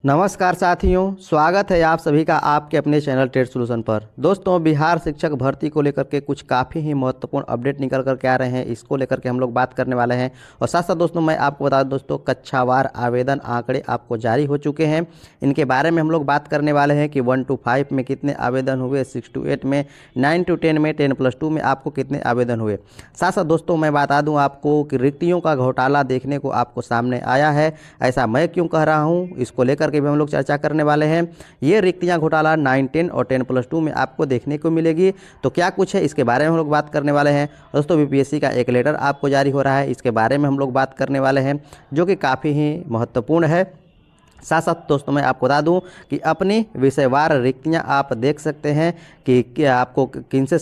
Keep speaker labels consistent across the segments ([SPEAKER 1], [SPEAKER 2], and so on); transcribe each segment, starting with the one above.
[SPEAKER 1] नमस्कार साथियों, स्वागत है आप सभी का आपके अपने चैनल ट्रेड सॉल्यूशन पर। दोस्तों, बिहार शिक्षक भर्ती को लेकर के कुछ काफ़ी ही महत्वपूर्ण अपडेट निकल कर के आ रहे हैं। इसको लेकर के हम लोग बात करने वाले हैं। और साथ साथ दोस्तों मैं आपको बता दूं दोस्तों, कक्षावार आवेदन आंकड़े आपको जारी हो चुके हैं। इनके बारे में हम लोग बात करने वाले हैं कि 1 to 5 में कितने आवेदन हुए, 6 to 8 में, 9 to 10 में, 10+2 में आपको कितने आवेदन हुए। साथ साथ दोस्तों मैं बता दूँ आपको कि रिक्तियों का घोटाला देखने को आपको सामने आया है। ऐसा मैं क्यों कह रहा हूँ, इसको लेकर के भी हम लोग चर्चा करने वाले हैं। ये रिक्तियां घोटाला 9, 10 और 10+2 में आपको देखने को मिलेगी। तो क्या कुछ है, इसके बारे में हम लोग बात करने वाले हैं। दोस्तों, बीपीएससी का एक लेटर आपको जारी हो रहा है, इसके बारे में हम लोग बात करने वाले हैं, जो कि काफ़ी ही महत्वपूर्ण है। साथ साथ दोस्तों मैं आपको बता दूं कि अपनी विषयवार रिक्तियां आप देख सकते हैं कि क्या आपको किस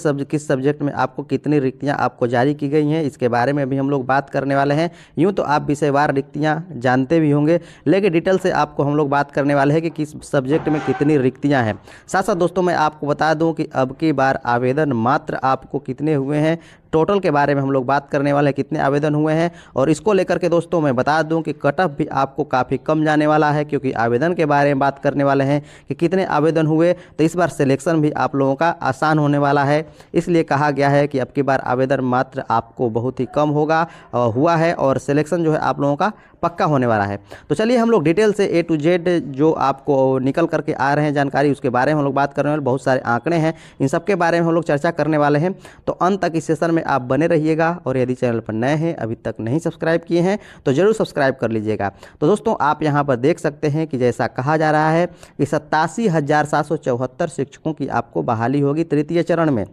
[SPEAKER 1] सब्जेक्ट में आपको कितनी रिक्तियां आपको जारी की गई हैं। इसके बारे में भी हम लोग बात करने वाले हैं। यूं तो आप विषयवार रिक्तियां जानते भी होंगे, लेकिन डिटेल से आपको हम लोग बात करने वाले हैं कि किस सब्जेक्ट में कितनी रिक्तियाँ हैं। साथ साथ दोस्तों मैं आपको बता दूँ कि अब की बार आवेदन मात्र आपको कितने हुए हैं, टोटल के बारे में हम लोग बात करने वाले हैं, कितने आवेदन हुए हैं। और इसको लेकर के दोस्तों मैं बता दूं कि कट ऑफ भी आपको काफ़ी कम जाने वाला है, क्योंकि आवेदन के बारे में बात करने वाले हैं कि कितने आवेदन हुए। तो इस बार सिलेक्शन भी आप लोगों का आसान होने वाला है। इसलिए कहा गया है कि अब की बार आवेदन मात्र आपको बहुत ही कम हुआ है और सिलेक्शन जो है आप लोगों का पक्का होने वाला है। तो चलिए हम लोग डिटेल से A to Z जो आपको निकल करके आ रहे हैं जानकारी, उसके बारे में हम लोग बात करने वाले। बहुत सारे आंकड़े हैं, इन सब के बारे में हम लोग चर्चा करने वाले हैं। तो अंत तक इस सेशन में आप बने रहिएगा। और यदि चैनल पर नए हैं, अभी तक नहीं सब्सक्राइब किए हैं, तो जरूर सब्सक्राइब कर लीजिएगा। तो दोस्तों आप यहाँ पर देख सकते हैं कि जैसा कहा जा रहा है कि 87,774 शिक्षकों की आपको बहाली होगी तृतीय चरण में।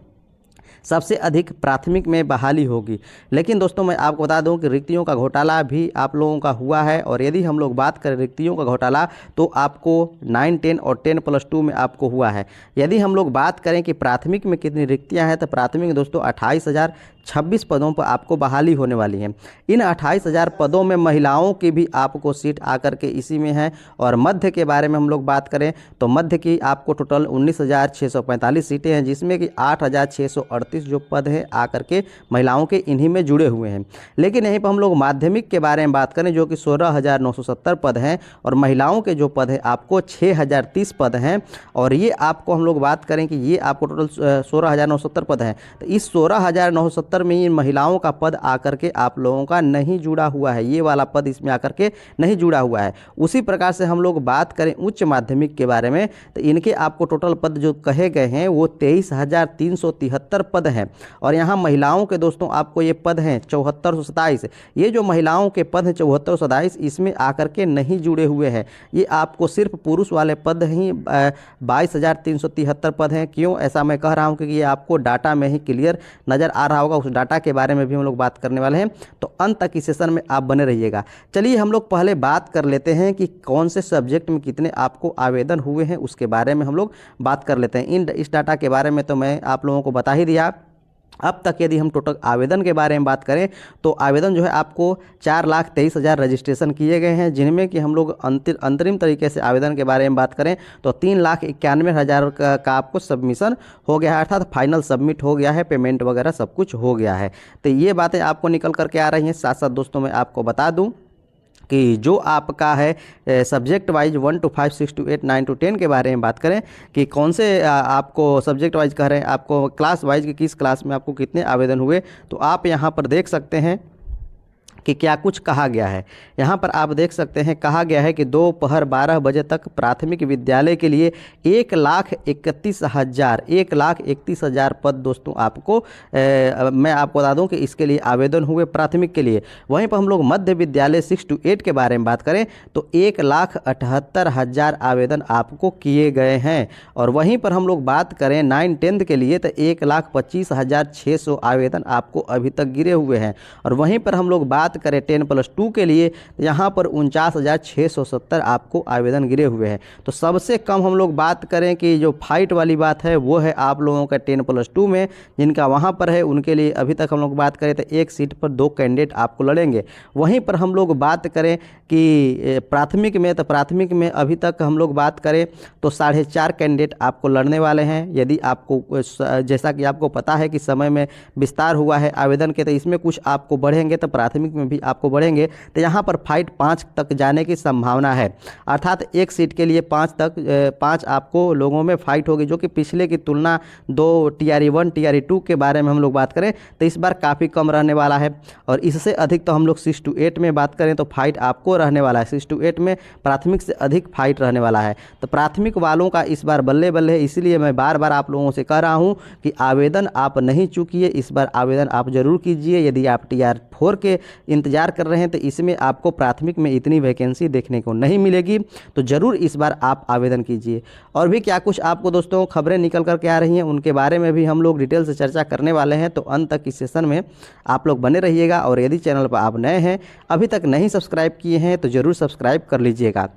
[SPEAKER 1] सबसे अधिक प्राथमिक में बहाली होगी। लेकिन दोस्तों मैं आपको बता दूं कि रिक्तियों का घोटाला भी आप लोगों का हुआ है। और यदि हम लोग बात करें रिक्तियों का घोटाला, तो आपको 9, 10 और 10+2 में आपको हुआ है। यदि हम लोग बात करें कि प्राथमिक में कितनी रिक्तियां हैं, तो प्राथमिक में दोस्तों 28,026 पदों पर आपको बहाली होने वाली है। इन 28,000 पदों में महिलाओं की भी आपको सीट आकर के इसी में है। और मध्य के बारे में हम लोग बात करें तो मध्य की आपको टोटल 19,645 सीटें हैं, जिसमें कि 8,638 जो पद है आकर के महिलाओं के इन्हीं में जुड़े हुए हैं। लेकिन यहीं पर हम लोग माध्यमिक के बारे में बात करें, जो कि 16,970 पद हैं, और महिलाओं के जो पद है आपको 6,030 पद हैं। और ये आपको हम लोग बात करें कि ये आपको टोटल 16,970 पद हैं। तो इस 16,970 में ये महिलाओं का पद आकर के आप लोगों का नहीं जुड़ा हुआ है, ये वाला पद इसमें आकर के नहीं जुड़ा हुआ है। उसी प्रकार से हम लोग बात करें उच्च माध्यमिक के बारे में, तो इनके आपको टोटल पद जो कहे गए हैं वो 23,373 पद हैं। और यहाँ महिलाओं के दोस्तों आपको ये पद हैं 7427। ये जो महिलाओं के पद हैं 7427, इसमें आकर के नहीं जुड़े हुए हैं। ये आपको सिर्फ पुरुष वाले पद ही 22,373 पद हैं। क्यों ऐसा मैं कह रहा हूँ, क्योंकि ये आपको डाटा में ही क्लियर नज़र आ रहा होगा। उस डाटा के बारे में भी हम लोग बात करने वाले हैं, तो अंत तक इस सेशन में आप बने रहिएगा। चलिए हम लोग पहले बात कर लेते हैं कि कौन से सब्जेक्ट में कितने आपको आवेदन हुए हैं, उसके बारे में हम लोग बात कर लेते हैं। इस डाटा के बारे में तो मैं आप लोगों को बता ही दिया। अब तक यदि हम टोटल आवेदन के बारे में बात करें, तो आवेदन जो है आपको 4,23,000 रजिस्ट्रेशन किए गए हैं, जिनमें कि हम लोग अंतरिम तरीके से आवेदन के बारे में बात करें तो 3,91,000 का आपको सबमिशन हो गया है, अर्थात फाइनल सबमिट हो गया है, पेमेंट वगैरह सब कुछ हो गया है। तो ये बातें आपको निकल करके आ रही हैं। साथ साथ दोस्तों मैं आपको बता दूँ कि जो आपका है subject wise 1 to 5, 6 to 8, 9 to 10 के बारे में बात करें कि कौन से आपको सब्जेक्ट वाइज कह रहे हैं, आपको क्लास वाइज कि किस क्लास में आपको कितने आवेदन हुए, तो आप यहाँ पर देख सकते हैं कि क्या कुछ कहा गया है। यहाँ पर आप देख सकते हैं कहा गया है कि दोपहर 12 बजे तक प्राथमिक विद्यालय के लिए 1,31,000 पद दोस्तों आपको मैं आपको बता दूं कि इसके लिए आवेदन हुए प्राथमिक के लिए। वहीं पर हम लोग मध्य विद्यालय 6 to 8 के बारे में बात करें तो 1,78,000 आवेदन आपको किए गए हैं। और वहीं पर हम लोग बात करें 9, 10 के लिए तो 1,25,600 आवेदन आपको अभी तक गिरे हुए हैं। और वहीं पर हम लोग बात करें 10+2 के लिए, यहाँ पर 49,670 आपको आवेदन गिरे हुए हैं। तो सबसे कम हम लोग बात करें कि जो फाइट वाली बात है वो है आप लोगों का 10+2 में, जिनका वहाँ पर है उनके लिए अभी तक हम लोग बात करें तो एक सीट पर 2 कैंडिडेट आपको लड़ेंगे। वहीं पर हम लोग बात करें कि प्राथमिक में, तो प्राथमिक में अभी तक हम लोग बात करें तो 4.5 कैंडिडेट आपको लड़ने वाले हैं। यदि आपको जैसा कि आपको पता है कि समय में विस्तार हुआ है आवेदन के, तो इसमें कुछ आपको बढ़ेंगे, तो प्राथमिक में में भी आपको बढ़ेंगे तो यहाँ पर फाइट 5 तक जाने की संभावना है। अर्थात एक सीट के लिए 5 आपको लोगों में फाइट होगी, जो कि पिछले की तुलना 2 TRE 1 TRE 2 के बारे में हम लोग बात करें तो इस बार काफ़ी कम रहने वाला है। और इससे अधिक तो हम लोग 6 to 8 में बात करें तो फाइट आपको रहने वाला है। 6 to 8 में प्राथमिक से अधिक फाइट रहने वाला है। तो प्राथमिक वालों का इस बार बल्ले बल्ले है, इसलिए मैं बार बार आप लोगों से कह रहा हूं कि आवेदन आप नहीं चूकिए, इस बार आवेदन आप जरूर कीजिए। यदि आप TR 4 के इंतजार कर रहे हैं तो इसमें आपको प्राथमिक में इतनी वैकेंसी देखने को नहीं मिलेगी, तो ज़रूर इस बार आप आवेदन कीजिए। और भी क्या कुछ आपको दोस्तों खबरें निकल कर के आ रही हैं, उनके बारे में भी हम लोग डिटेल से चर्चा करने वाले हैं, तो अंत तक इस सेशन में आप लोग बने रहिएगा। और यदि चैनल पर आप नए हैं, अभी तक नहीं सब्सक्राइब किए हैं, तो ज़रूर सब्सक्राइब कर लीजिएगा।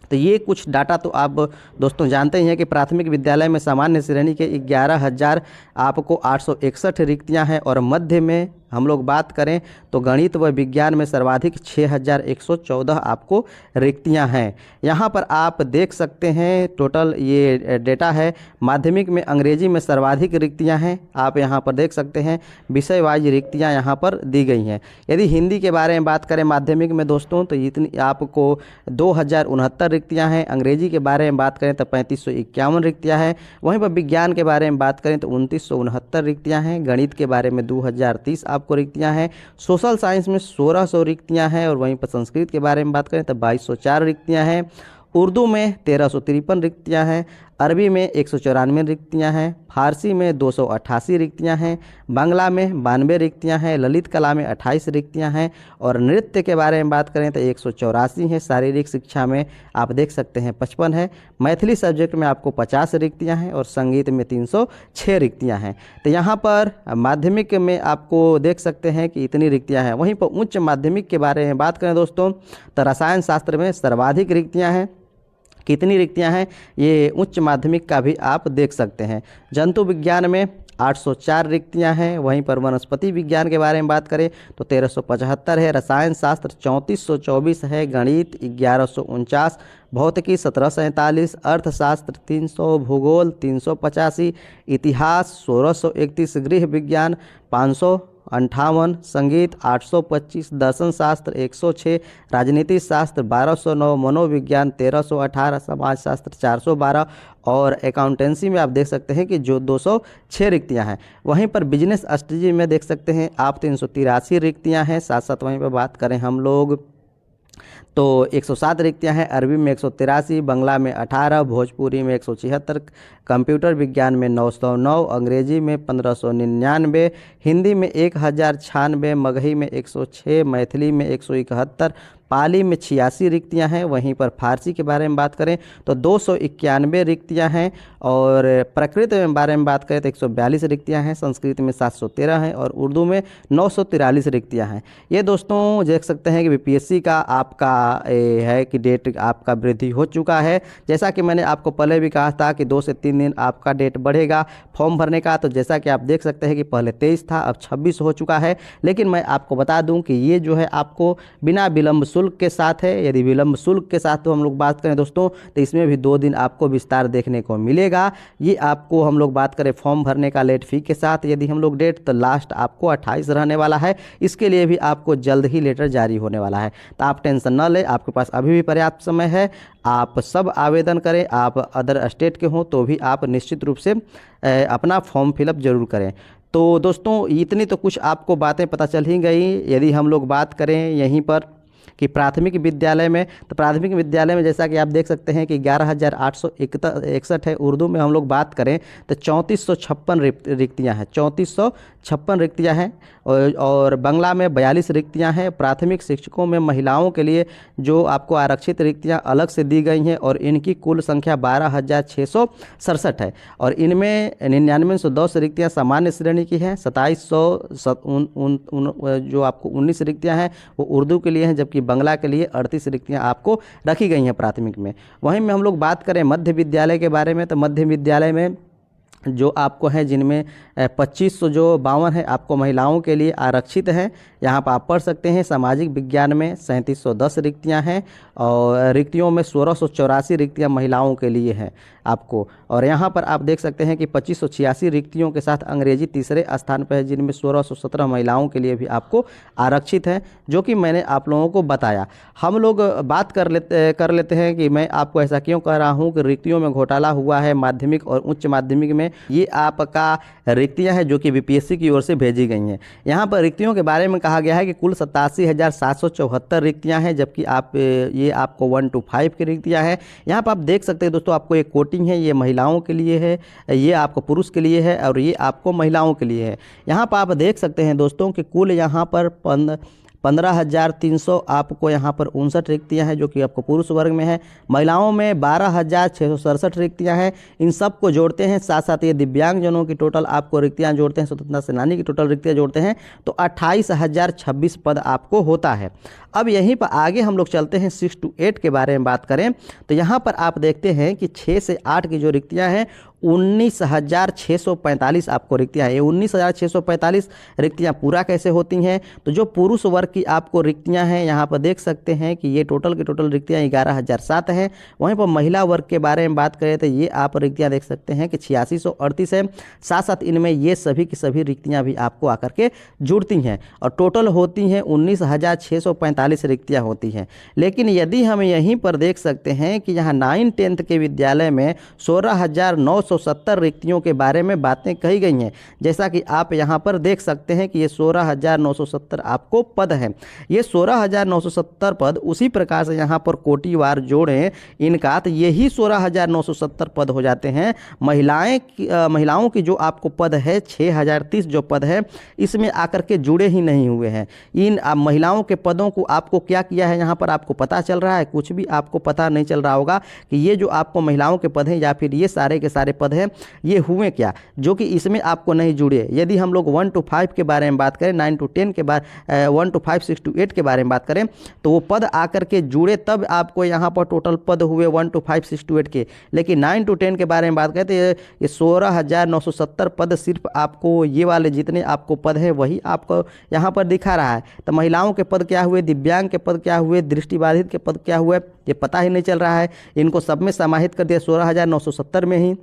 [SPEAKER 1] तो ये कुछ डाटा तो आप दोस्तों जानते ही हैं कि प्राथमिक विद्यालय में सामान्य श्रेणी के 11,000 आपको 861 रिक्तियां हैं। और मध्य में हम लोग बात करें तो गणित व विज्ञान में सर्वाधिक 6,114 आपको रिक्तियां हैं। यहाँ पर आप देख सकते हैं टोटल ये डेटा है। माध्यमिक में अंग्रेजी में सर्वाधिक रिक्तियां हैं, आप यहाँ पर देख सकते हैं विषय वाइज रिक्तियां यहाँ पर दी गई हैं। यदि हिंदी के बारे में बात करें माध्यमिक में दोस्तों तो इतनी आपको 2,069 रिक्तियाँ हैं। अंग्रेजी के बारे में बात करें तो 3,551 रिक्तियाँ हैं। वहीं पर विज्ञान के बारे में बात करें तो 2,969 रिक्तियाँ हैं। गणित के बारे में 2,030 आपको रिक्तियां हैं। सोशल साइंस में 1,600 रिक्तियां हैं। और वहीं पर संस्कृत के बारे में बात करें तो 2,204 रिक्तियां हैं। उर्दू में 1,353 रिक्तियां हैं। अरबी में 194 रिक्तियां हैं। फारसी में 288 रिक्तियां हैं। बांग्ला में 92 रिक्तियां हैं। ललित कला में 28 रिक्तियां हैं। और नृत्य के बारे में बात करें तो 184 है। शारीरिक शिक्षा में आप देख सकते हैं 55 है। मैथिली सब्जेक्ट में आपको 50 रिक्तियां हैं। और संगीत में 306 रिक्तियां हैं। तो यहाँ पर माध्यमिक में आपको देख सकते हैं कि इतनी रिक्तियां हैं। वहीं पर उच्च माध्यमिक के बारे में बात करें दोस्तों तो रसायन शास्त्र में सर्वाधिक रिक्तियां हैं। कितनी रिक्तियां हैं ये उच्च माध्यमिक का भी आप देख सकते हैं। जंतु विज्ञान में 804 रिक्तियां हैं। वहीं पर वनस्पति विज्ञान के बारे में बात करें तो 1,375 है। रसायन शास्त्र 3,424 है। गणित 1,149, भौतिकी 1,747, अर्थशास्त्र 300, भूगोल 385, इतिहास 1,631, गृह विज्ञान 558, संगीत 825, दर्शन शास्त्र 106, राजनीति शास्त्र 1,209, मनोविज्ञान 1,318, समाजशास्त्र 412 और अकाउंटेंसी में आप देख सकते हैं कि जो 206 रिक्तियां हैं। वहीं पर बिजनेस स्ट्रेटजी में देख सकते हैं आप 383 रिक्तियां हैं। साथ साथ वहीं पर बात करें हम लोग तो 107 रिक्तियां हैं। अरबी में 183, बांग्ला में 18, भोजपुरी में 176, कंप्यूटर विज्ञान में 909, अंग्रेजी में 1,599, हिंदी में 1,096, मगही में 106, मैथिली में 171, पाली में 86 रिक्तियां हैं। वहीं पर फारसी के बारे में बात करें तो 291 रिक्तियां हैं। और प्रकृत में बारे में बात करें तो 142 रिक्तियां हैं। संस्कृत में 713 हैं। और उर्दू में 943 रिक्तियां हैं। ये दोस्तों देख सकते हैं कि BPSC का आपका है कि डेट आपका वृद्धि हो चुका है। जैसा कि मैंने आपको पहले भी कहा था कि 2 से 3 दिन आपका डेट बढ़ेगा फॉर्म भरने का। तो जैसा कि आप देख सकते हैं कि पहले 23 था, अब 26 हो चुका है। लेकिन मैं आपको बता दूं कि ये जो है आपको बिना विलंब शुल्क के साथ है। यदि विलंब शुल्क के साथ तो हम लोग बात करें दोस्तों तो इसमें भी 2 दिन आपको विस्तार देखने को मिलेगा। ये आपको हम लोग बात करें फॉर्म भरने का लेट फी के साथ यदि हम लोग डेट तो लास्ट आपको 28 रहने वाला है। इसके लिए भी आपको जल्द ही लेटर जारी होने वाला है। तो आप टेंशन न लें, आपके पास अभी भी पर्याप्त समय है। आप सब आवेदन करें। आप अदर स्टेट के हों तो भी आप निश्चित रूप से अपना फॉर्म फिलअप जरूर करें। तो दोस्तों इतनी तो कुछ आपको बातें पता चल ही गई। यदि हम लोग बात करें यहीं पर कि प्राथमिक विद्यालय में तो प्राथमिक विद्यालय में जैसा कि आप देख सकते हैं कि 11,861 है। उर्दू में हम लोग बात करें तो 3,456 रिक्तियाँ हैं। 3,456 रिक्तियाँ हैं। और बांग्ला में 42 रिक्तियाँ हैं। प्राथमिक शिक्षकों में महिलाओं के लिए जो आपको आरक्षित रिक्तियाँ अलग से दी गई हैं और इनकी कुल संख्या 12,667 है। और इनमें 9910 रिक्तियाँ सामान्य श्रेणी की हैं। 2700 जो आपको 19 रिक्तियाँ हैं वो उर्दू के लिए हैं, जबकि बांग्ला के लिए 38 रिक्तियाँ आपको रखी गई हैं प्राथमिक में। वहीं में हम लोग बात करें मध्य विद्यालय के बारे में तो मध्य विद्यालय में जो आपको है जिनमें 2500 जो 52 है आपको महिलाओं के लिए आरक्षित हैं। यहाँ पर आप पढ़ सकते हैं। सामाजिक विज्ञान में 3710 रिक्तियाँ हैं और रिक्तियों में 1684 रिक्तियाँ महिलाओं के लिए हैं आपको। और यहाँ पर आप देख सकते हैं कि 2586 रिक्तियों के साथ अंग्रेजी तीसरे स्थान पर है, जिनमें 1617 महिलाओं के लिए भी आपको आरक्षित है, जो कि मैंने आप लोगों को बताया। हम लोग बात कर लेते हैं कि मैं आपको ऐसा क्यों कह रहा हूँ कि रिक्तियों में घोटाला हुआ है माध्यमिक और उच्च माध्यमिक में। ये आपका रिक्तियां हैं जो कि बीपीएससी की ओर से भेजी गई हैं। यहाँ पर रिक्तियों के बारे में कहा गया है कि कुल 87,774 रिक्तियां हैं, जबकि ये आपको 1 to 5 की रिक्तियां हैं। यहाँ पर आप देख सकते हैं दोस्तों, आपको एक कोटिंग है, ये महिलाओं के लिए है, ये आपको पुरुष के लिए है और ये आपको महिलाओं के लिए है। यहाँ पर आप देख सकते हैं दोस्तों कि कुल यहाँ पर 15,300 आपको यहाँ पर 59 रिक्तियाँ हैं, जो कि आपको पुरुष वर्ग में है। महिलाओं में 12,667 रिक्तियाँ हैं। इन सब को जोड़ते हैं, साथ साथ ये दिव्यांगजनों की टोटल आपको रिक्तियाँ जोड़ते हैं, स्वतंत्रता सेनानी की टोटल रिक्तियाँ जोड़ते हैं, तो 28,026 पद आपको होता है। अब यहीं पर आगे हम लोग चलते हैं 6 to 8 के बारे में बात करें तो यहाँ पर आप देखते हैं कि 6 से 8 की जो रिक्तियाँ हैं 19,645 आपको रिक्तियाँ हैं। ये 19,645 रिक्तियाँ पूरा कैसे होती हैं, तो जो पुरुष वर्ग की आपको रिक्तियाँ हैं यहाँ पर देख सकते हैं कि ये टोटल की टोटल रिक्तियाँ 11,007 हैं। वहीं पर महिला वर्ग के बारे में बात करें तो ये आप रिक्तियाँ देख सकते हैं कि 8638 है। साथ साथ इनमें ये सभी की सभी रिक्तियाँ भी आपको आकर के जुड़ती हैं और टोटल होती हैं 19,645 रिक्तियाँ होती हैं। लेकिन यदि हम यहीं पर देख सकते हैं कि यहाँ 9th-10th के विद्यालय में 16,970 रिक्तियों के बारे में बातें कही गई हैं। जैसा कि आप यहाँ पर देख सकते हैं कि ये 16,970 आपको पद हैं। ये 16,970 पद उसी प्रकार से यहाँ पर कोटिवार जोड़ें इनका तो यही 16,970 पद हो जाते हैं। महिलाओं की जो आपको पद है 6,030 जो पद है इसमें आकर के जुड़े ही नहीं हुए हैं। इन महिलाओं के पदों को आपको क्या किया है यहाँ पर आपको पता चल रहा है? कुछ भी आपको पता नहीं चल रहा होगा कि ये जो आपको महिलाओं के पद हैं या फिर ये सारे के सारे पद हैं ये हुए क्या, जो कि इसमें आपको नहीं जुड़े। यदि हम लोग 1 to 5 के बारे में बात करें, 9 to 10 के बाद 1 to 5, 6 to 8 के बारे में बात करें तो वो पद आकर के जुड़े, तब आपको यहाँ पर टोटल पद हुए 1 to 5, 6 to 8 के। लेकिन 9 to 10 के बारे में बात करें तो ये 16,970 पद सिर्फ आपको ये वाले जितने आपको पद है वही आपको यहाँ पर दिखा रहा है। तो महिलाओं के पद क्या हुए, दिव्यांग के पद क्या हुए, दृष्टिबाधित के पद क्या हुए, ये पता ही नहीं चल रहा है। इनको सब में समाहित कर दिया 16,970 में ही।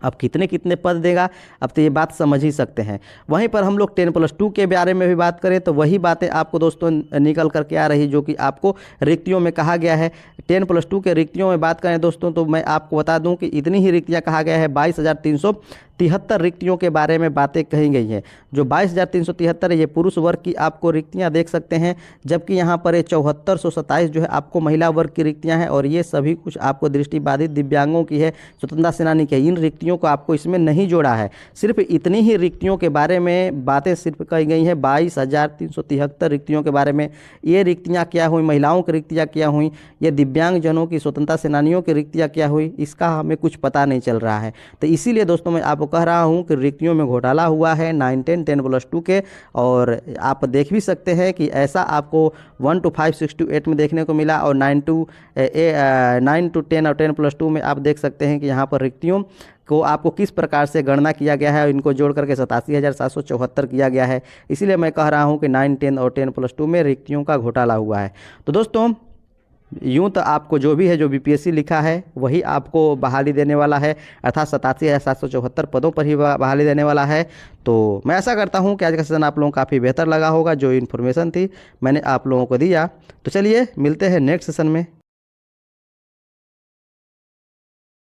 [SPEAKER 1] अब कितने कितने पद देगा, अब तो ये बात समझ ही सकते हैं। वहीं पर हम लोग 10+2 के बारे में भी बात करें तो वही बातें आपको दोस्तों निकल करके आ रही जो कि आपको रिक्तियों में कहा गया है। 10+2 के रिक्तियों में बात करें दोस्तों तो मैं आपको बता दूं कि इतनी ही रिक्तियां कहा गया है, 22,373 रिक्तियों के बारे में बातें कही गई हैं। जो 22,373 ये पुरुष वर्ग की आपको रिक्तियां देख सकते हैं, जबकि यहाँ पर ये 7427 जो है आपको महिला वर्ग की रिक्तियां हैं और ये सभी कुछ आपको दृष्टिबाधित दिव्यांगों की है, स्वतंत्रता सेनानी की। इन रिक्तियों को आपको इसमें नहीं जोड़ा है। सिर्फ इतनी ही रिक्तियों के बारे में बातें सिर्फ कही गई हैं, 22,373 रिक्तियों के बारे में। ये रिक्तियाँ क्या हुई, महिलाओं की रिक्तियाँ क्या हुई, ये दिव्यांगजनों की स्वतंत्रता सेनानियों की रिक्तियाँ क्या हुई, इसका हमें कुछ पता नहीं चल रहा है। तो इसीलिए दोस्तों मैं आपको कह रहा हूं कि रिक्तियों में घोटाला हुआ है 9, 10, 10+2 के। और आप देख भी सकते हैं कि ऐसा आपको 1 to 5, 6 to 8 में देखने को मिला और 9 to 10 और 10+2 में आप देख सकते हैं कि यहाँ पर रिक्तियों को आपको किस प्रकार से गणना किया गया है और इनको जोड़ करके 87,774 किया गया है। इसीलिए मैं कह रहा हूँ कि 9, 10 और 10+2 में रिक्तियों का घोटाला हुआ है। तो दोस्तों यूँ तो आपको जो भी है जो बीपीएससी लिखा है वही आपको बहाली देने वाला है, अर्थात 87,774 पदों पर ही बहाली देने वाला है। तो मैं ऐसा करता हूँ कि आज का सेशन आप लोगों को काफ़ी बेहतर लगा होगा। जो इन्फॉर्मेशन थी मैंने आप लोगों को दिया। तो चलिए मिलते हैं नेक्स्ट सेशन में।